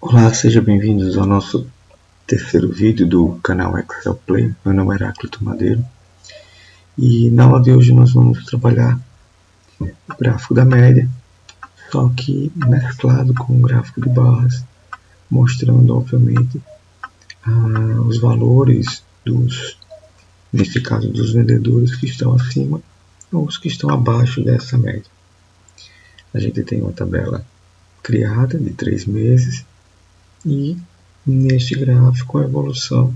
Olá, sejam bem-vindos ao nosso terceiro vídeo do canal Excel Play. Meu nome é Heráclito Madeiro e na aula de hoje nós vamos trabalhar o gráfico da média, só que mesclado com o gráfico de barras, mostrando obviamente os valores neste caso dos vendedores que estão acima ou os que estão abaixo dessa média. A gente tem uma tabela criada de 3 meses e neste gráfico a evolução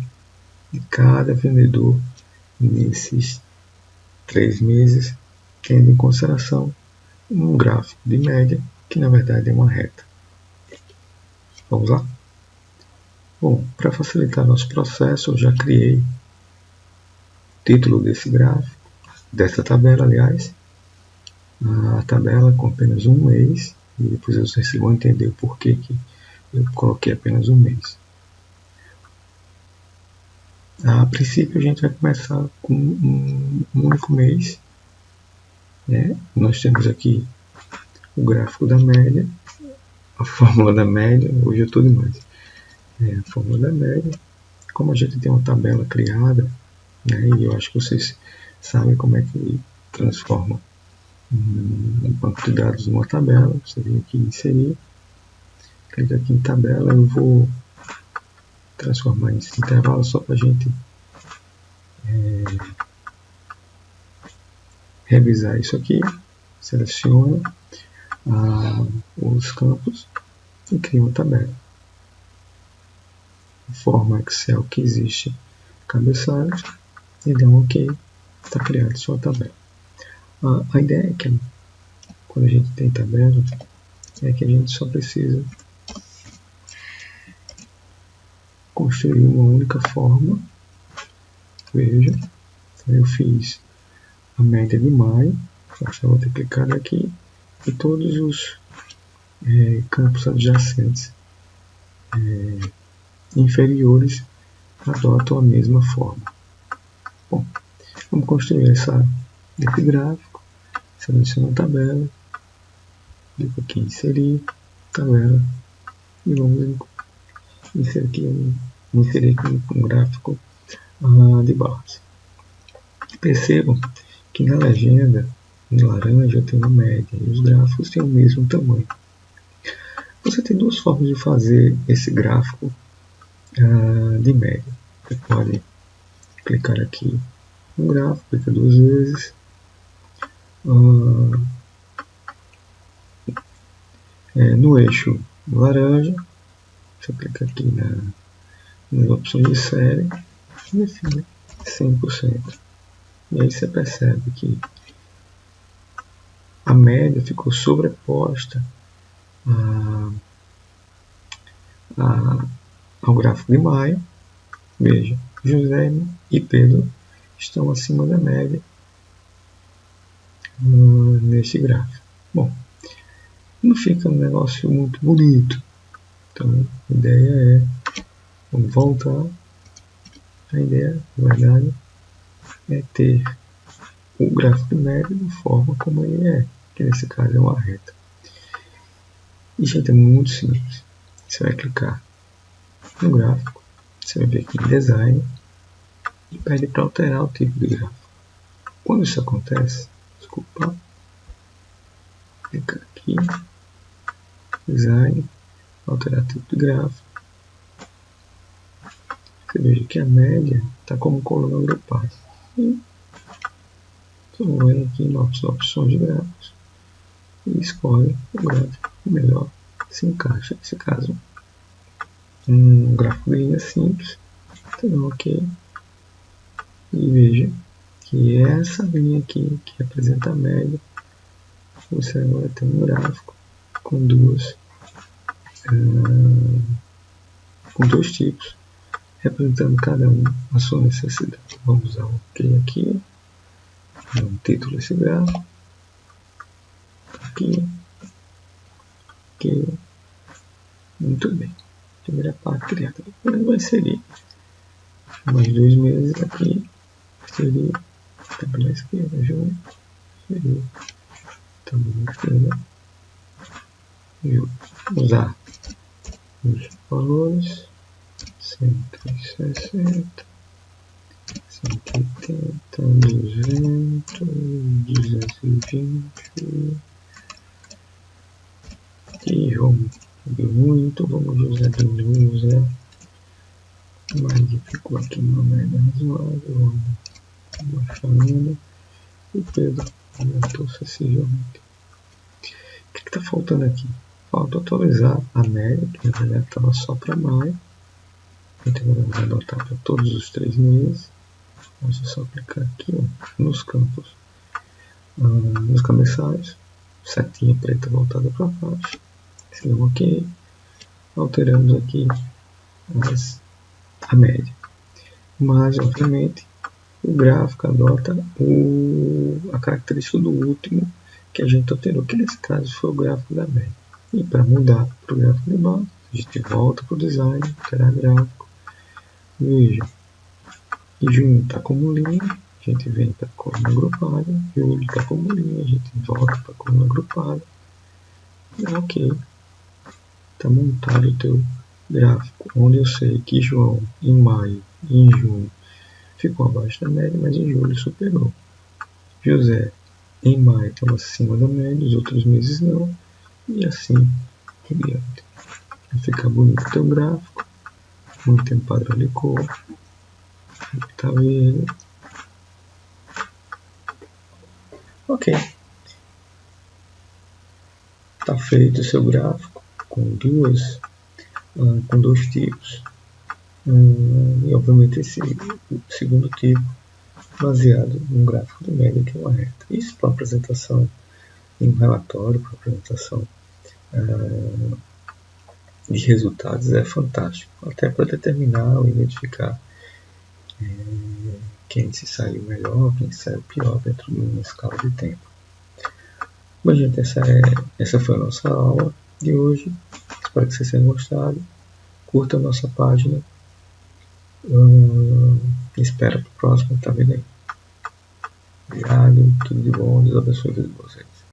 de cada vendedor nesses 3 meses, tendo em consideração um gráfico de média, que na verdade é uma reta. Vamos lá? Bom, para facilitar nosso processo, eu já criei o título desse gráfico, dessa tabela, aliás, a tabela com apenas um mês, e depois vocês vão entender o porquê que eu coloquei apenas um mês. A princípio, a gente vai começar com um único mês. Nós temos aqui o gráfico da média, a fórmula da média, hoje eu estou demais. A fórmula da média, como a gente tem uma tabela criada, e eu acho que vocês sabem como é que transforma um banco de dados numa tabela. Você vem aqui em inserir, clica aqui em tabela, eu vou transformar esse intervalo só para a gente revisar isso aqui. Seleciona os campos e cria uma tabela. Forma Excel que existe cabeçalhos e dá um OK, está criada sua tabela. A ideia é que quando a gente tem tabela, é que a gente só precisa construir uma única forma. Veja, eu fiz a média de maio, só vou ter que clicar aqui, e todos os campos adjacentes inferiores adotam a mesma forma. Bom, vamos construir esse gráfico. Seleciono a tabela, clico aqui em inserir tabela e vamos inserir aqui um gráfico de barras. Percebam que na legenda em laranja tem uma média e os gráficos têm o mesmo tamanho. Você tem duas formas de fazer esse gráfico de média. Você pode clicar aqui no gráfico, clica duas vezes, no eixo laranja, você clica aqui nas opções de série e define 100%. E aí você percebe que a média ficou sobreposta ao gráfico de maio. Veja, José e Pedro estão acima da média neste gráfico. Bom, não fica um negócio muito bonito. Então, a ideia é, vamos voltar. A ideia, na verdade, é ter o gráfico de média da forma como ele é, que nesse caso é uma reta. E, gente, é muito simples. Você vai clicar no gráfico, você vai ver aqui em design e pede para alterar o tipo de gráfico. Quando isso acontece, clica aqui, design, alterar tipo de gráfico. Você veja que a média está como coluna agrupada. E você vai aqui em novas opções de gráficos e escolhe o gráfico que melhor se encaixa. Nesse caso, um gráfico de linha simples. Então, OK. E veja que essa linha aqui, que representa a média, você agora tem um gráfico com dois tipos, representando cada um a sua necessidade. Vamos usar o OK aqui, dar um título desse gráfico, aqui, OK, muito bem. Primeira parte criada, depois vai inserir mais 2 meses aqui, inserir tabela esquerda, junho, inserir tabela esquerda, usar valores 160, 180, 200, 220 e vamos subir muito, vamos usar de novo, Zé. Mas ficou aqui uma média razoável, vamos baixando. E Pedro aumentou sensivelmente. O que está faltando aqui? Falta atualizar a média, que na verdade estava só para maio. Então vamos adotar para todos os 3 meses. Vamos só clicar aqui, ó, nos campos, nos cabeçalhos, setinha preta voltada para baixo. Se deu OK, alteramos aqui a média. Mas, obviamente, o gráfico adota a característica do último que a gente alterou, que nesse caso foi o gráfico da média. E para mudar para o gráfico de base, a gente volta para o design, alterar gráfico. Veja, e junho está como linha, a gente vem para a coluna agrupada, julho está como linha, a gente volta para a coluna agrupada. E OK, está montado o teu gráfico, onde eu sei que João em maio e em junho ficou abaixo da média, mas em julho superou. José em maio estava acima da média, os outros meses não, e assim por diante. Vai ficar bonito o teu gráfico, mantém o padrão de cor, tá verde. OK. Está feito o seu gráfico com dois tipos. E obviamente esse segundo tipo baseado num gráfico de média que é uma reta. Isso para apresentação em um relatório, para apresentação de resultados é fantástico, até para determinar ou identificar quem se saiu melhor, quem se saiu pior dentro de uma escala de tempo. Bom, gente, essa foi a nossa aula de hoje. Espero que vocês tenham gostado. Curta a nossa página. Espero para o próximo, tá vendo aí? Obrigado, tudo de bom, Deus abençoe a vida de vocês.